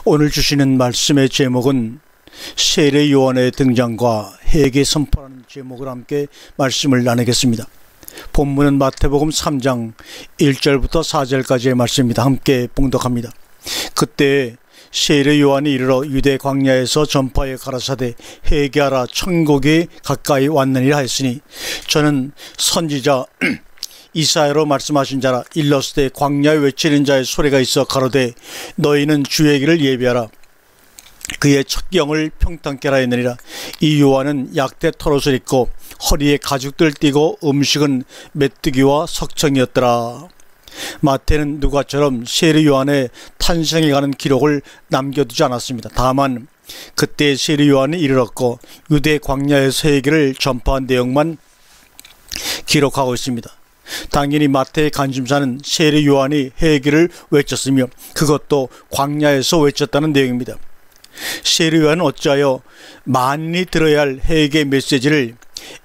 오늘 주시는 말씀의 제목은 세례 요한의 등장과 회개 선포라는 제목을 함께 말씀을 나누겠습니다. 본문은 마태복음 3장 1절부터 4절까지의 말씀입니다. 함께 봉독합니다. 그때 세례 요한이 이르러 유대 광야에서 전파에 가라사대 회개하라 천국이 가까이 왔느니라 했으니 저는 선지자 이사야로 말씀하신 자라. 일러스되 광야에 외치는 자의 소리가 있어 가로되 너희는 주의 길을 예비하라 그의 첫 경을 평탄케 하라 했느니라. 이 요한은 약대 털옷을 입고 허리에 가죽들 띠고 음식은 메뚜기와 석청이었더라. 마태는 누가처럼 세례 요한의 탄생에 관한 기록을 남겨두지 않았습니다. 다만 그때 세례 요한이 이르렀고 유대 광야에서 회개를 전파한 내용만 기록하고 있습니다. 당연히 마태의 관심사는 세례 요한이 회개를 외쳤으며 그것도 광야에서 외쳤다는 내용입니다. 세례 요한은 어찌하여 만인이 들어야 할 회개 메시지를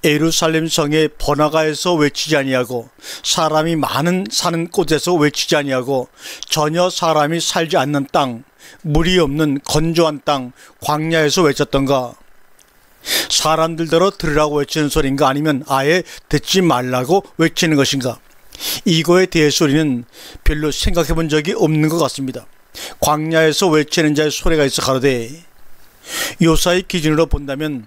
예루살렘 성의 번화가에서 외치지 아니하고 사람이 많은 사는 곳에서 외치지 아니하고 전혀 사람이 살지 않는 땅, 물이 없는 건조한 땅 광야에서 외쳤던가? 사람들더러 들으라고 외치는 소리인가, 아니면 아예 듣지 말라고 외치는 것인가? 이거에 대해서 우리는 별로 생각해 본 적이 없는 것 같습니다. 광야에서 외치는 자의 소리가 있어 가로되, 요사의 기준으로 본다면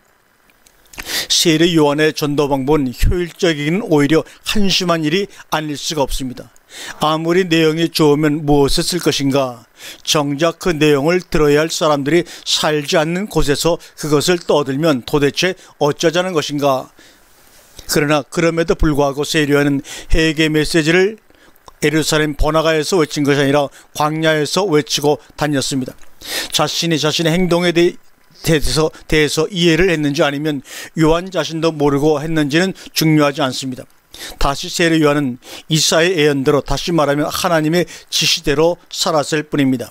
세례 요한의 전도 방법은 효율적이기는 오히려 한심한 일이 아닐 수가 없습니다. 아무리 내용이 좋으면 무엇을 쓸 것인가? 정작 그 내용을 들어야 할 사람들이 살지 않는 곳에서 그것을 떠들면 도대체 어쩌자는 것인가? 그러나 그럼에도 불구하고 세례 요한은 회개 메시지를 예루살렘 번화가에서 외친 것이 아니라 광야에서 외치고 다녔습니다. 자신의 행동에 대해서 이해를 했는지 아니면 요한 자신도 모르고 했는지는 중요하지 않습니다. 다시 세례 요한은 이사야의 예언대로, 다시 말하면 하나님의 지시대로 살았을 뿐입니다.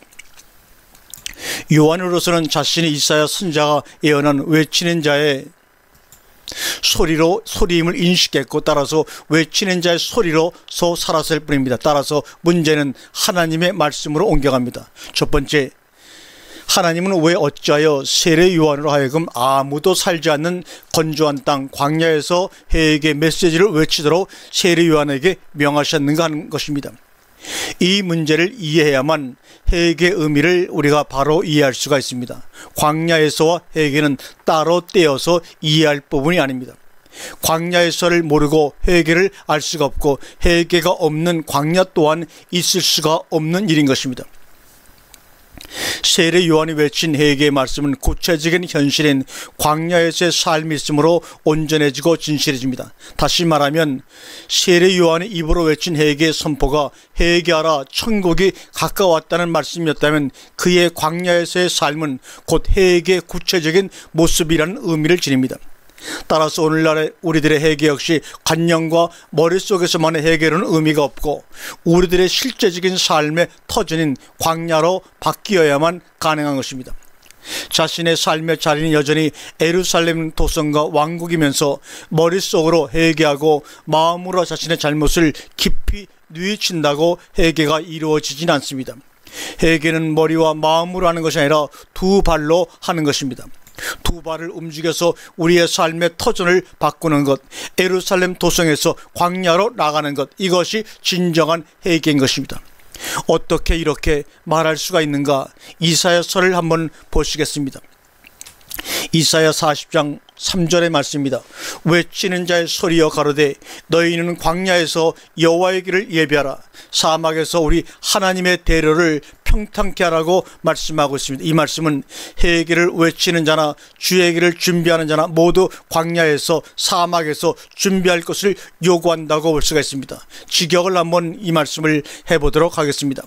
요한으로서는 자신이 이사야 선지자가 예언한 외치는 자의 소리임을 인식했고 따라서 외치는 자의 소리로서 살았을 뿐입니다. 따라서 문제는 하나님의 말씀으로 옮겨갑니다. 첫 번째, 하나님은 왜 어찌하여 세례 요한으로 하여금 아무도 살지 않는 건조한 땅 광야에서 회개 메시지를 외치도록 세례 요한에게 명하셨는가 하는 것입니다. 이 문제를 이해해야만 회개의 의미를 우리가 바로 이해할 수가 있습니다. 광야에서와 회개는 따로 떼어서 이해할 부분이 아닙니다. 광야에서를 모르고 회개를 알 수가 없고 회개가 없는 광야 또한 있을 수가 없는 일인 것입니다. 세례 요한이 외친 회개의 말씀은 구체적인 현실인 광야에서의 삶이 있으므로 온전해지고 진실해집니다. 다시 말하면 세례 요한의 입으로 외친 회개의 선포가 회개하라 천국이 가까웠다는 말씀이었다면 그의 광야에서의 삶은 곧 회개의 구체적인 모습이라는 의미를 지닙니다. 따라서 오늘날의 우리들의 회개 역시 관념과 머릿속에서만의 회개로는 의미가 없고 우리들의 실제적인 삶의 터전인 광야로 바뀌어야만 가능한 것입니다. 자신의 삶의 자리는 여전히 예루살렘 도성과 왕국이면서 머릿속으로 회개하고 마음으로 자신의 잘못을 깊이 뉘우친다고 회개가 이루어지진 않습니다. 회개는 머리와 마음으로 하는 것이 아니라 두 발로 하는 것입니다. 두 발을 움직여서 우리의 삶의 터전을 바꾸는 것, 예루살렘 도성에서 광야로 나가는 것, 이것이 진정한 회개인 것입니다. 어떻게 이렇게 말할 수가 있는가? 이사야서를 한번 보시겠습니다. 이사야 40장 3절의 말씀입니다. 외치는 자의 소리여 가로되 너희는 광야에서 여호와의 길을 예비하라 사막에서 우리 하나님의 대로를 평탄케 하라고 말씀하고 있습니다. 이 말씀은 회개를 외치는 자나 주의 길을 준비하는 자나 모두 광야에서 사막에서 준비할 것을 요구한다고 볼 수가 있습니다. 직역을 한번 이 말씀을 해보도록 하겠습니다.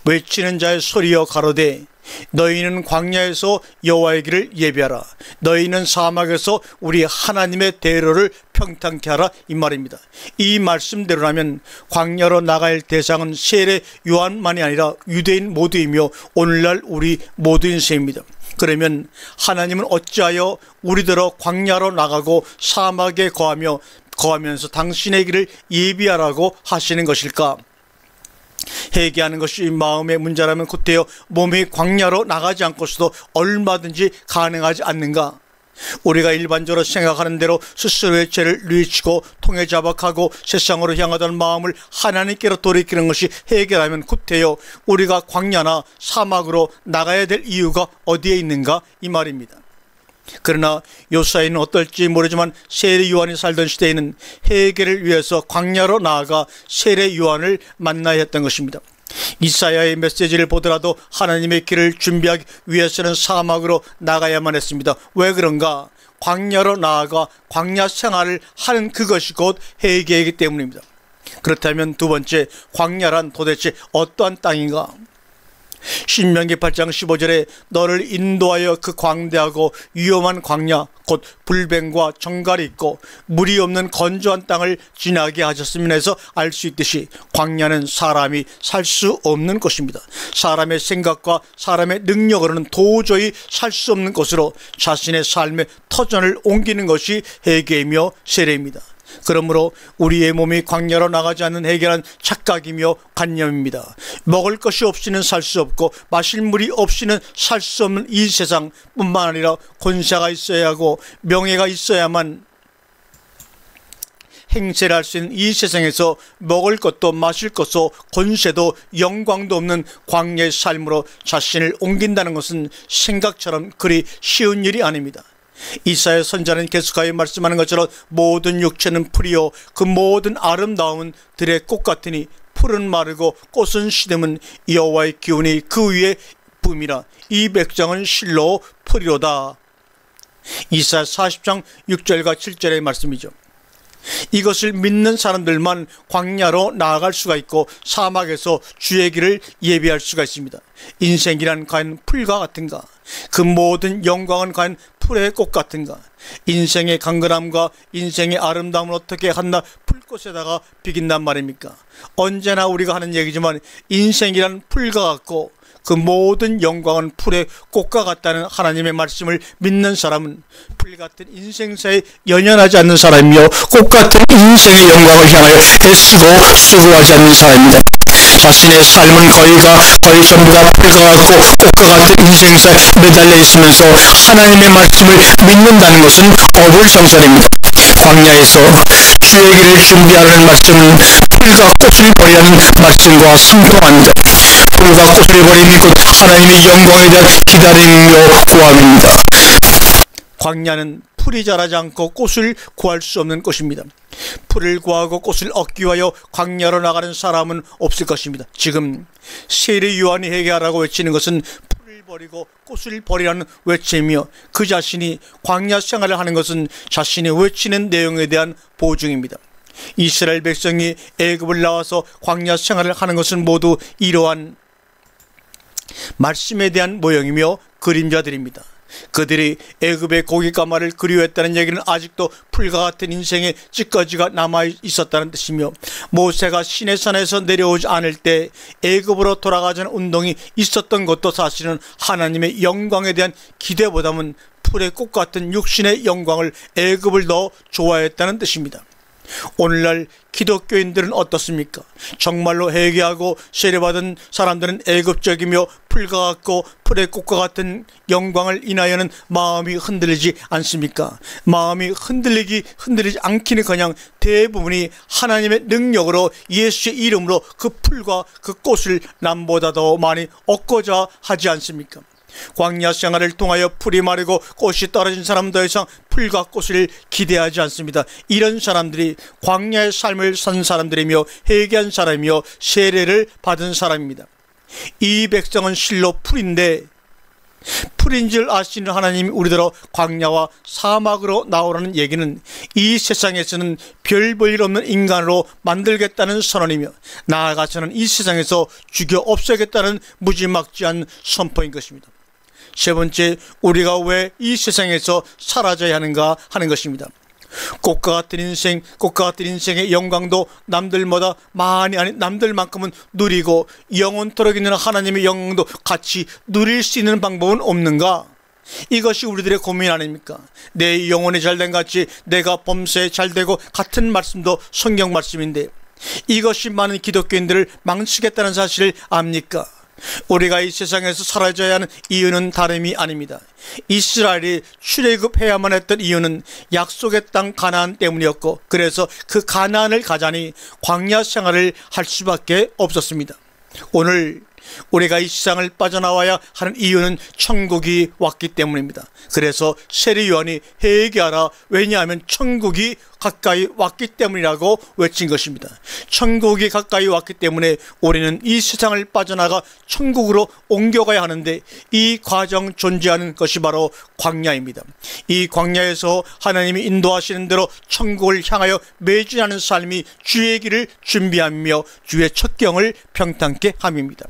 외치는 자의 소리여 가로되 너희는 광야에서 여호와의 길을 예비하라 너희는 사막에서 우리 하나님의 대로를 평탄케 하라, 이 말입니다. 이 말씀대로라면 광야로 나갈 대상은 세례 요한만이 아니라 유대인 모두이며 오늘날 우리 모두인 셈입니다. 그러면 하나님은 어찌하여 우리더러 광야로 나가고 사막에 거하면서 당신의 길을 예비하라고 하시는 것일까? 회개하는 것이 마음의 문제라면 구태여 몸이 광야로 나가지 않고서도 얼마든지 가능하지 않는가? 우리가 일반적으로 생각하는 대로 스스로의 죄를 뉘우치고 통해 자박하고 세상으로 향하던 마음을 하나님께로 돌이키는 것이 해결하면 구태여 우리가 광야나 사막으로 나가야 될 이유가 어디에 있는가? 이 말입니다. 그러나 요사이는 어떨지 모르지만 세례 요한이 살던 시대에는 해결을 위해서 광야로 나아가 세례 요한을 만나야 했던 것입니다. 이사야의 메시지를 보더라도 하나님의 길을 준비하기 위해서는 사막으로 나가야만 했습니다. 왜 그런가? 광야로 나아가 광야 생활을 하는 그것이 곧 회개이기 때문입니다. 그렇다면 두 번째, 광야란 도대체 어떠한 땅인가? 신명기 8장 15절에 너를 인도하여 그 광대하고 위험한 광야 곧 불뱀과 정갈이 있고 물이 없는 건조한 땅을 지나게 하셨음을 해서 알 수 있듯이 광야는 사람이 살 수 없는 곳입니다. 사람의 생각과 사람의 능력으로는 도저히 살 수 없는 곳으로 자신의 삶의 터전을 옮기는 것이 회개이며 세례입니다. 그러므로 우리의 몸이 광야로 나가지 않는 해결한 착각이며 관념입니다. 먹을 것이 없이는 살 수 없고 마실 물이 없이는 살 수 없는 이 세상뿐만 아니라 권세가 있어야 하고 명예가 있어야만 행세를 할 수 있는 이 세상에서 먹을 것도 마실 것도 권세도 영광도 없는 광야의 삶으로 자신을 옮긴다는 것은 생각처럼 그리 쉬운 일이 아닙니다. 이사야 선지자는 계속하여 말씀하는 것처럼 모든 육체는 풀이요 그 모든 아름다움은 들의 꽃 같으니 풀은 마르고 꽃은 시듬은 여호와의 기운이 그 위에 붐이라 이 백성은 실로 풀이로다. 이사야 40장 6절과 7절의 말씀이죠. 이것을 믿는 사람들만 광야로 나아갈 수가 있고 사막에서 주의 길을 예비할 수가 있습니다. 인생이란 과연 풀과 같은가? 그 모든 영광은 과연 풀의 꽃 같은가? 인생의 강건함과 인생의 아름다움을 어떻게 한나 풀꽃에다가 비긴단 말입니까? 언제나 우리가 하는 얘기지만 인생이란 풀과 같고 그 모든 영광은 풀의 꽃과 같다는 하나님의 말씀을 믿는 사람은 풀같은 인생사에 연연하지 않는 사람이며 꽃같은 인생의 영광을 향하여 애쓰고 수고하지 않는 사람입니다. 자신의 삶은 거의 전부가 풀과 같고 꽃과 같은 인생사에 매달려 있으면서 하나님의 말씀을 믿는다는 것은 어불성설입니다. 광야에서 주의 길을 준비하는 말씀은 풀과 꽃을 버리는 말씀과 상통합니다. 풀과 꽃을 버림이 곧 하나님의 영광에 대한 기다림이며 구함입니다. 광야는 풀이 자라지 않고 꽃을 구할 수 없는 곳입니다. 풀을 구하고 꽃을 얻기 위하여 광야로 나가는 사람은 없을 것입니다. 지금 세례 요한이 회개하라고 외치는 것은 풀을 버리고 꽃을 버리라는 외침이며 그 자신이 광야 생활을 하는 것은 자신이 외치는 내용에 대한 보증입니다. 이스라엘 백성이 애굽을 나와서 광야 생활을 하는 것은 모두 이러한 말씀에 대한 모형이며 그림자들입니다. 그들이 애굽의 고깃가마를 그리워했다는 얘기는 아직도 풀과 같은 인생의 찌꺼기가 남아 있었다는 뜻이며 모세가 시내산에서 내려오지 않을 때 애굽으로 돌아가자는 운동이 있었던 것도 사실은 하나님의 영광에 대한 기대보다는 풀의 꽃 같은 육신의 영광을 애굽을 더 좋아했다는 뜻입니다. 오늘날 기독교인들은 어떻습니까? 정말로 회개하고 세례받은 사람들은 애굽적이며 풀과 같고 풀의 꽃과 같은 영광을 인하여는 마음이 흔들리지 않습니까? 마음이 흔들리지 않기는커녕 대부분이 하나님의 능력으로 예수의 이름으로 그 풀과 그 꽃을 남보다 더 많이 얻고자 하지 않습니까? 광야 생활을 통하여 풀이 마르고 꽃이 떨어진 사람은 더 이상 풀과 꽃을 기대하지 않습니다. 이런 사람들이 광야의 삶을 산 사람들이며 회개한 사람이며 세례를 받은 사람입니다. 이 백성은 실로 풀인데 풀인 줄 아시는 하나님이 우리더러 광야와 사막으로 나오라는 얘기는 이 세상에서는 별 볼 일 없는 인간으로 만들겠다는 선언이며 나아가서는 이 세상에서 죽여 없애겠다는 무지막지한 선포인 것입니다. 세 번째, 우리가 왜 이 세상에서 사라져야 하는가 하는 것입니다. 꽃과 같은 인생의 영광도 남들보다 많이 아닌 남들만큼은 누리고 영원토록 있는 하나님의 영광도 같이 누릴 수 있는 방법은 없는가? 이것이 우리들의 고민 아닙니까? 내 영혼이 잘된 같이 내가 범사에 잘되고 같은 말씀도 성경 말씀인데 이것이 많은 기독교인들을 망치겠다는 사실을 압니까? 우리가 이 세상에서 사라져야 하는 이유는 다름이 아닙니다. 이스라엘이 출애굽해야만 했던 이유는 약속의 땅 가나안 때문이었고, 그래서 그 가나안을 가자니 광야 생활을 할 수밖에 없었습니다. 오늘 우리가 이 세상을 빠져나와야 하는 이유는 천국이 왔기 때문입니다. 그래서 세례 요한이 회개하라, 왜냐하면 천국이 가까이 왔기 때문이라고 외친 것입니다. 천국이 가까이 왔기 때문에 우리는 이 세상을 빠져나가 천국으로 옮겨가야 하는데, 이 과정 존재하는 것이 바로 광야입니다. 이 광야에서 하나님이 인도하시는 대로 천국을 향하여 매진하는 삶이 주의 길을 준비하며 주의 첩경을 평탄케 함입니다.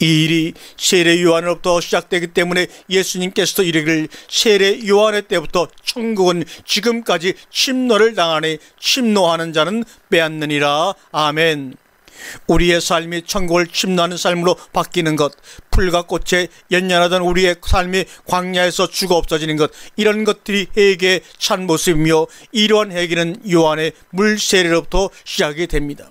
이 일이 세례 요한으로부터 시작되기 때문에 예수님께서도 이르기를 세례 요한의 때부터 천국은 지금까지 침노를 당하니 침노하는 자는 빼앗느니라. 아멘. 우리의 삶이 천국을 침노하는 삶으로 바뀌는 것, 풀과 꽃에 연연하던 우리의 삶이 광야에서 죽어 없어지는 것, 이런 것들이 회개의 참 모습이며, 이러한 회개는 요한의 물세례로부터 시작이 됩니다.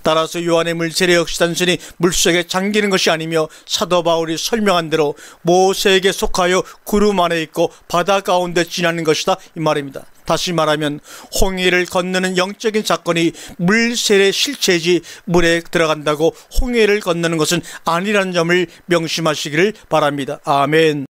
따라서 요한의 물세례 역시 단순히 물속에 잠기는 것이 아니며, 사도 바울이 설명한 대로 모세에게 속하여 구름 안에 있고 바다 가운데 지나는 것이다, 이 말입니다. 다시 말하면 홍해를 건너는 영적인 사건이 물세례 실체이지, 물에 들어간다고 홍해를 건너는 것은 아니라는 점을 명심하시기를 바랍니다. 아멘.